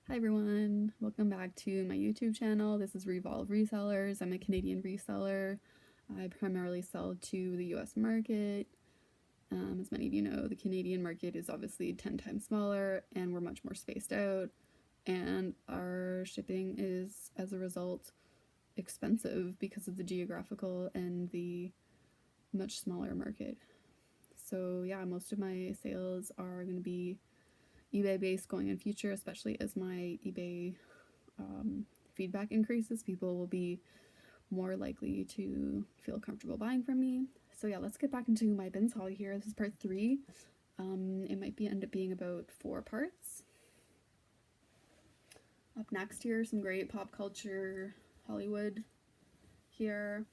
Hi everyone, welcome back to my YouTube channel. This is Revolve Resellers. I'm a Canadian reseller. I primarily sell to the US market. As many of you know, the Canadian market is obviously 10 times smaller and we're much more spaced out, and our shipping is, as a result, expensive because of the geographical and the much smaller market. So yeah, most of my sales are going to be eBay based going in future, especially as my eBay feedback increases. People will be more likely to feel comfortable buying from me. So yeah, let's get back into my bins haul here. This is part 3. It might end up being about 4 parts. Up next here, some great pop culture Hollywood here.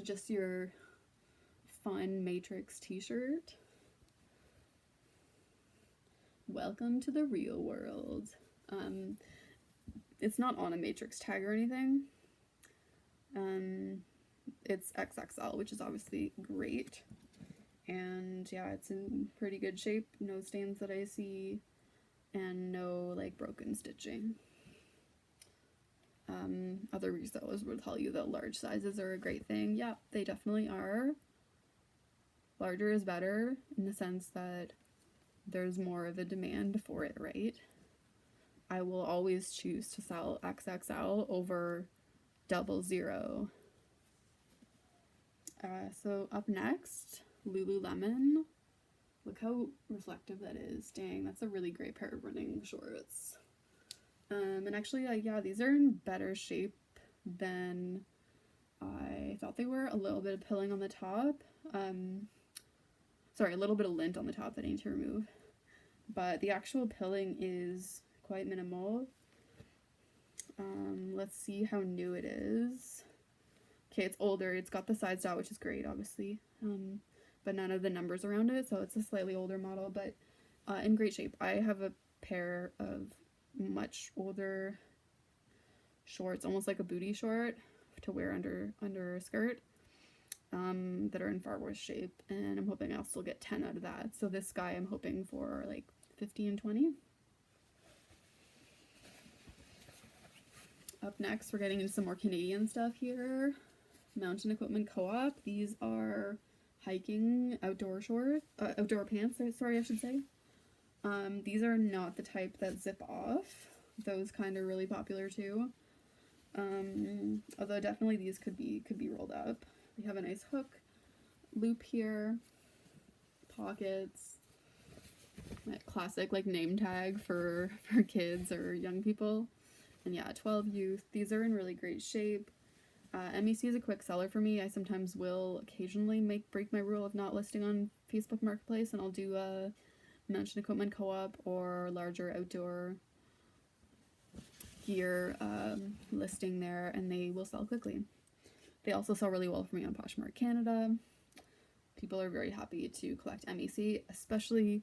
Just your fun Matrix t-shirt. Welcome to the real world. It's not on a Matrix tag or anything. It's XXL, which is obviously great. And yeah, it's in pretty good shape. No stains that I see, and no like broken stitching. Other resellers will tell you that large sizes are a great thing. Yeah, they definitely are. Larger is better in the sense that there's more of a demand for it, right? I will always choose to sell XXL over 00. So up next, Lululemon. Look how reflective that is. Dang, that's a really great pair of running shorts. And actually, yeah, these are in better shape than I thought they were. A little bit of pilling on the top. Sorry, a little bit of lint on the top that I need to remove. But the actual pilling is quite minimal. Let's see how new it is. Okay, it's older. It's got the side style, which is great, obviously. But none of the numbers around it, so it's a slightly older model, but in great shape. I have a pair of much older shorts, almost like a booty short to wear under a skirt, that are in far worse shape, and I'm hoping I'll still get 10 out of that. So this guy I'm hoping for like 50 and 20. Up next, we're getting into some more Canadian stuff here. Mountain Equipment Co-op. These are hiking outdoor shorts, outdoor pants, sorry, I should say. These are not the type that zip off. Those kind of really popular too. Although definitely these could be rolled up. They have a nice hook loop here, pockets, that classic like name tag for kids or young people, and yeah, 12 youth. These are in really great shape. MEC is a quick seller for me. I sometimes will occasionally break my rule of not listing on Facebook Marketplace, and I'll do a Mountain Equipment Co-op or larger outdoor gear listing there, and they will sell quickly. They also sell really well for me on Poshmark Canada. People are very happy to collect MEC, especially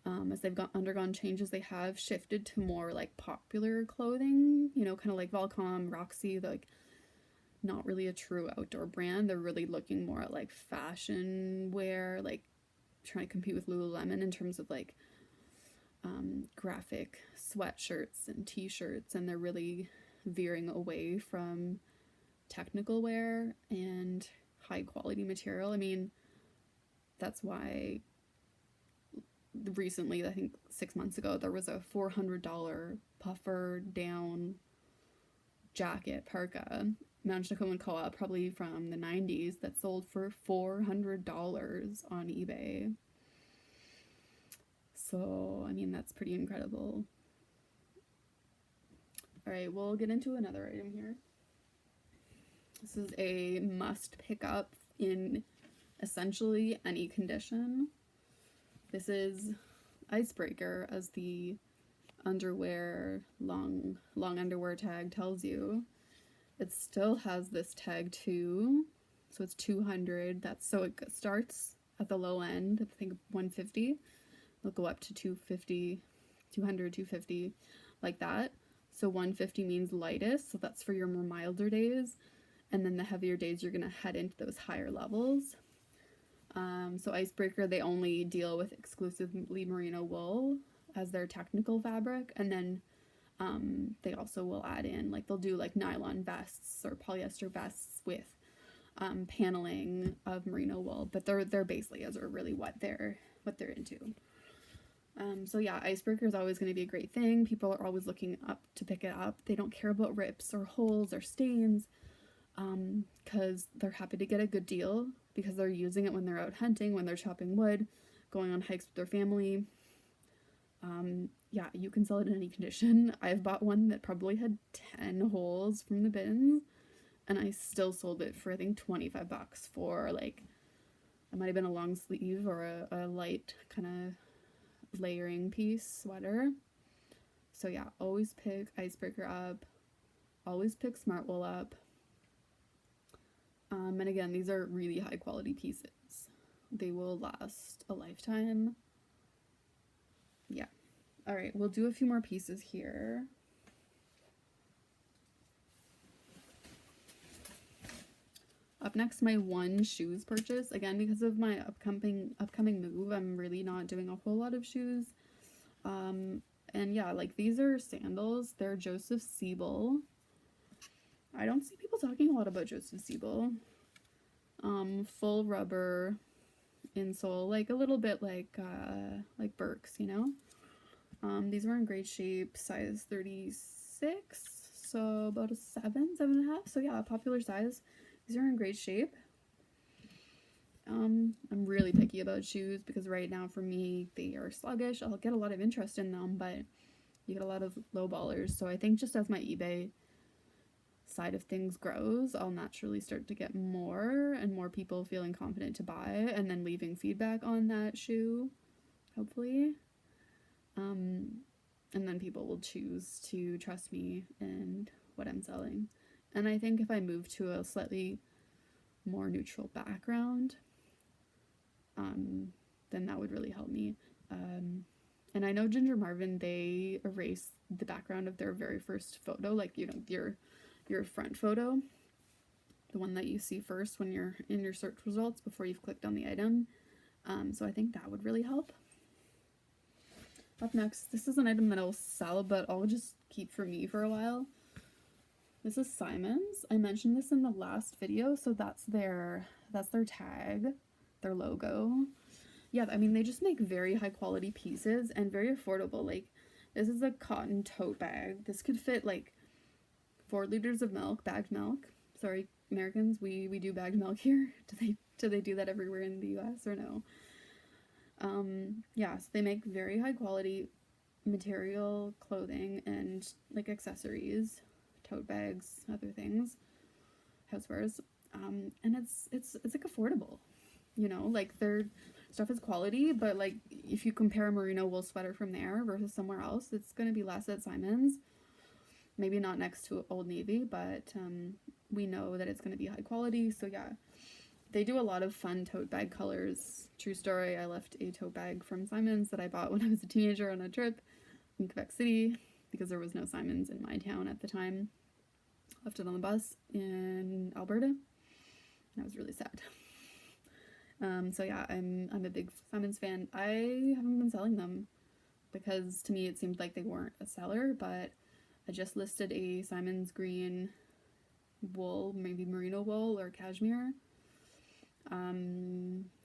as they've undergone changes. They have shifted to more like popular clothing, you know, kind of like Volcom, Roxy, like not really a true outdoor brand. They're really looking more at like fashion wear, like trying to compete with Lululemon in terms of like graphic sweatshirts and t-shirts, and they're really veering away from technical wear and high quality material. I mean, that's why recently, I think 6 months ago, there was a $400 puffer down jacket parka, Mountain Equipment Co-op, probably from the 90s, that sold for $400 on eBay. So, I mean, that's pretty incredible. Alright, we'll get into another item here. This is a must pick up in essentially any condition. This is Icebreaker, as the underwear, long underwear tag tells you. It still has this tag too, so it's 200. That's so it starts at the low end, I think 150. It'll go up to 250, 200, 250, like that. So 150 means lightest, so that's for your more milder days, and then the heavier days you're gonna head into those higher levels. So Icebreaker, they only deal with exclusively merino wool as their technical fabric, and then They also will add in, like, they'll do like nylon vests or polyester vests with paneling of merino wool, but their base layers are really what they're into. So yeah, icebreaker is always going to be a great thing. People are always looking up to pick it up. They don't care about rips or holes or stains, because they're happy to get a good deal, because they're using it when they're out hunting, when they're chopping wood, going on hikes with their family. Yeah, you can sell it in any condition. I've bought one that probably had 10 holes from the bins, and I still sold it for, I think, $25 for, like, it might have been a long sleeve or a light kind of layering piece sweater. So yeah, always pick icebreaker up, always pick Smartwool up. And again, these are really high quality pieces. They will last a lifetime. Yeah. All right, we'll do a few more pieces here. Up next, my one shoes purchase. Again, because of my upcoming move, I'm really not doing a whole lot of shoes. And yeah, like, these are sandals. They're Joseph Siebel. I don't see people talking a lot about Joseph Siebel. Full rubber insole, like a little bit like Birks, you know. These were in great shape, size 36, so about a 7.5. So yeah, a popular size. These are in great shape. I'm really picky about shoes because right now for me they are sluggish. I'll get a lot of interest in them, but you get a lot of low ballers. So I think just as my eBay side of things grows, I'll naturally start to get more and more people feeling confident to buy and then leaving feedback on that shoe, hopefully. And then people will choose to trust me and what I'm selling. And I think if I move to a slightly more neutral background, then that would really help me. And I know Ginger Marvin, they erase the background of their very first photo, like, you know, your front photo, the one that you see first when you're in your search results before you've clicked on the item. So I think that would really help. Up next, this is an item that I'll sell, but I'll just keep for me for a while. This is Simon's. I mentioned this in the last video, so that's their tag, their logo. Yeah, I mean, they just make very high quality pieces and very affordable. Like, this is a cotton tote bag. This could fit like 4 liters of milk, bagged milk. Sorry, Americans, we do bagged milk here. Do they do that everywhere in the US or no? Yeah, so they make very high quality material clothing and like accessories, tote bags, other things, housewares. And it's like affordable, you know, like their stuff is quality, but like if you compare a merino wool sweater from there versus somewhere else, it's going to be less at Simon's. Maybe not next to Old Navy, but we know that it's going to be high quality. So yeah, they do a lot of fun tote bag colors. True story, I left a tote bag from Simon's that I bought when I was a teenager on a trip in Quebec City because there was no Simon's in my town at the time. Left it on the bus in Alberta, and I was really sad. So yeah, I'm a big Simon's fan. I haven't been selling them because to me it seemed like they weren't a seller, but I just listed a Simon's green wool, maybe merino wool or cashmere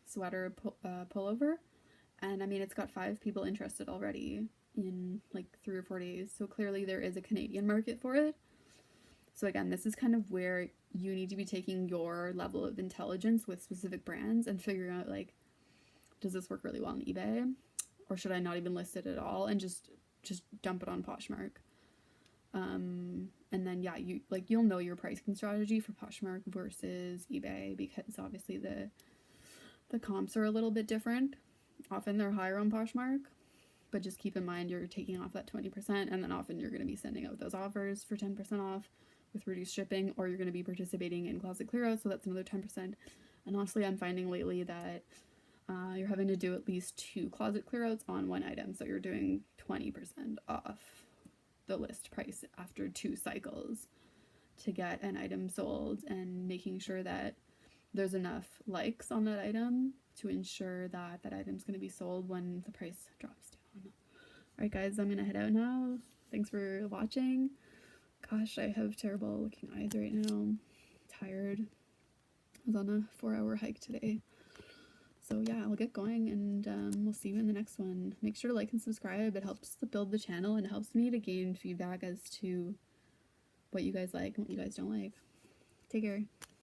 sweater pullover, and I mean, it's got 5 people interested already in like 3 or 4 days, so clearly there is a Canadian market for it. So again, this is kind of where you need to be taking your level of intelligence with specific brands and figuring out, like, does this work really well on eBay, or should I not even list it at all and just dump it on Poshmark? And then yeah, you'll know your pricing strategy for Poshmark versus eBay, because obviously the comps are a little bit different. Often they're higher on Poshmark, but just keep in mind you're taking off that 20%, and then often you're going to be sending out those offers for 10% off with reduced shipping, or you're going to be participating in closet clear out, so that's another 10%. And honestly, I'm finding lately that you're having to do at least 2 closet clear outs on one item, so you're doing 20% off the list price after 2 cycles to get an item sold, and making sure that there's enough likes on that item to ensure that that item's going to be sold when the price drops down. Alright guys, I'm going to head out now. Thanks for watching. Gosh, I have terrible looking eyes right now. I'm tired. I was on a 4-hour hike today. So yeah, I'll get going, and we'll see you in the next one. Make sure to like and subscribe. It helps to build the channel and it helps me to gain feedback as to what you guys like and what you guys don't like. Take care.